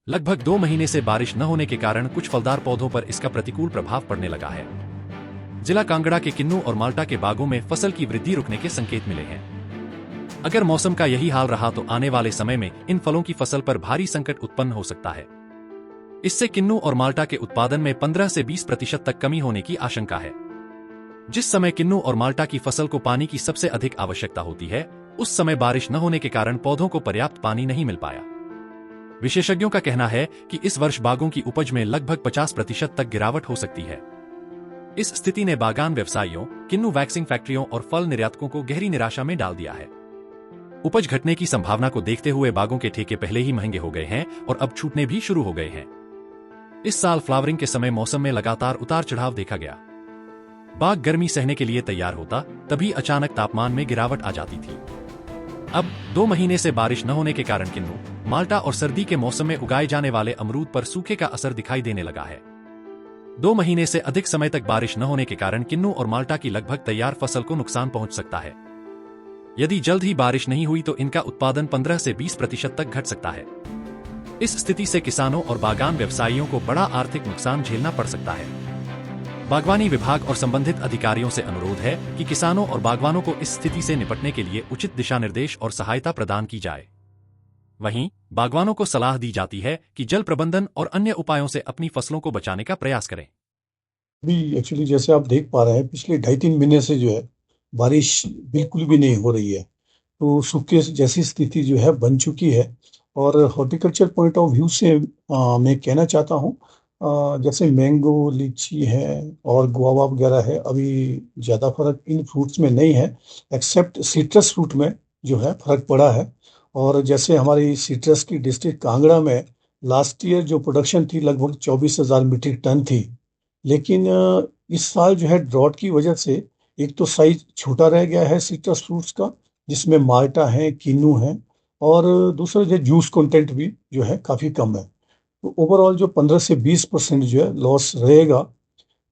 लगभग 2 महीने से बारिश न होने के कारण कुछ फलदार पौधों पर इसका प्रतिकूल प्रभाव पड़ने लगा है। जिला कांगड़ा के किन्नू और माल्टा के बागों में फसल की वृद्धि रुकने के संकेत मिले हैं। अगर मौसम का यही हाल रहा तो आने वाले समय में इन फलों की फसल पर भारी संकट उत्पन्न हो सकता है। इससे किन्नू और माल्टा के उत्पादन में 15 से 20% तक कमी होने की आशंका है। जिस समय किन्नू और माल्टा की फसल को पानी की सबसे अधिक आवश्यकता होती है, उस समय बारिश न होने के कारण पौधों को पर्याप्त पानी नहीं मिल पाया। विशेषज्ञों का कहना है कि इस वर्ष बागों की उपज में लगभग 50% तक गिरावट हो सकती है। इस स्थिति ने बागान व्यवसायियों, किन्नू वैक्सिंग फैक्ट्रियों और फल निर्यातकों को गहरी निराशा में डाल दिया है। उपज घटने की संभावना को देखते हुए बागों के ठेके पहले ही महंगे हो गए हैं और अब छूटने भी शुरू हो गए हैं। इस साल फ्लावरिंग के समय मौसम में लगातार उतार चढ़ाव देखा गया। बाग गर्मी सहने के लिए तैयार होता, तभी अचानक तापमान में गिरावट आ जाती थी। अब 2 महीने से बारिश न होने के कारण किन्नू, माल्टा और सर्दी के मौसम में उगाए जाने वाले अमरूद पर सूखे का असर दिखाई देने लगा है। 2 महीने से अधिक समय तक बारिश न होने के कारण किन्नू और माल्टा की लगभग तैयार फसल को नुकसान पहुंच सकता है। यदि जल्द ही बारिश नहीं हुई तो इनका उत्पादन 15 से 20% तक घट सकता है। इस स्थिति से किसानों और बागान व्यवसायियों को बड़ा आर्थिक नुकसान झेलना पड़ सकता है। बागवानी विभाग और संबंधित अधिकारियों से अनुरोध है कि किसानों और बागवानों को इस स्थिति से निपटने के लिए उचित दिशा निर्देश और सहायता प्रदान की जाए। वहीं बागवानों को सलाह दी जाती है कि जल प्रबंधन और अन्य उपायों से अपनी फसलों को बचाने का प्रयास करें। अभी एक्चुअली जैसे आप देख पा रहे हैं, पिछले 2.5-3 महीने से जो है बारिश बिल्कुल भी नहीं हो रही है। तो सूखे जैसी स्थिति जो है बन चुकी है। और हॉर्टिकल्चर पॉइंट ऑफ व्यू से मैं कहना चाहता हूँ, जैसे मैंगो, लीची है और गुआवा वगैरह है, अभी ज़्यादा फर्क इन फ्रूट्स में नहीं है, एक्सेप्ट सिट्रस फ्रूट में जो है फर्क पड़ा है। और जैसे हमारी सिट्रस की डिस्ट्रिक्ट कांगड़ा में लास्ट ईयर जो प्रोडक्शन थी लगभग 24,000 मीट्रिक टन थी। लेकिन इस साल जो है ड्रॉट की वजह से एक तो साइज छोटा रह गया है सिट्रस फ्रूट्स का, जिसमें माल्टा है, किन्नू है, और दूसरा जो जूस कंटेंट भी जो है काफ़ी कम है। तो ओवरऑल जो 15 से 20% जो है लॉस रहेगा।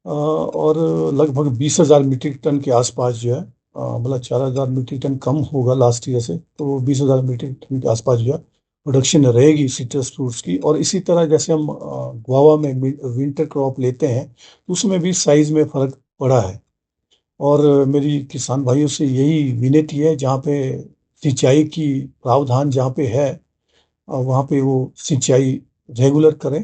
और लगभग 20,000 मीट्रिक टन के आसपास जो है, मतलब 4,000 मीट्रिक टन कम होगा लास्ट ईयर से, तो 20,000 मीट्रिक टन के आसपास जो है प्रोडक्शन रहेगी सिट्रस फ्रूट्स की। और इसी तरह जैसे हम गुआवा में विंटर क्रॉप लेते हैं तो उसमें भी साइज में फर्क पड़ा है। और मेरी किसान भाइयों से यही विनती है, जहाँ पे सिंचाई की प्रावधान जहाँ पे है वहाँ पे वो सिंचाई रेगुलर करें।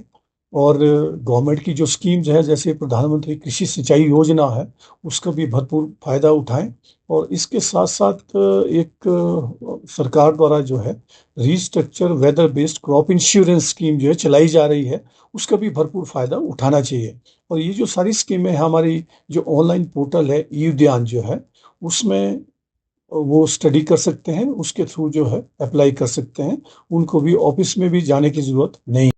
और गवर्नमेंट की जो स्कीम्स है, जैसे प्रधानमंत्री कृषि सिंचाई योजना है, उसका भी भरपूर फायदा उठाएं। और इसके साथ साथ एक सरकार द्वारा जो है restructure weather based crop insurance scheme जो है चलाई जा रही है, उसका भी भरपूर फायदा उठाना चाहिए। और ये जो सारी स्कीमें हमारी जो ऑनलाइन पोर्टल है ई उद्यान जो है, उसमें वो स्टडी कर सकते हैं, उसके थ्रू जो है अप्लाई कर सकते हैं। उनको भी ऑफिस में भी जाने की जरूरत नहीं।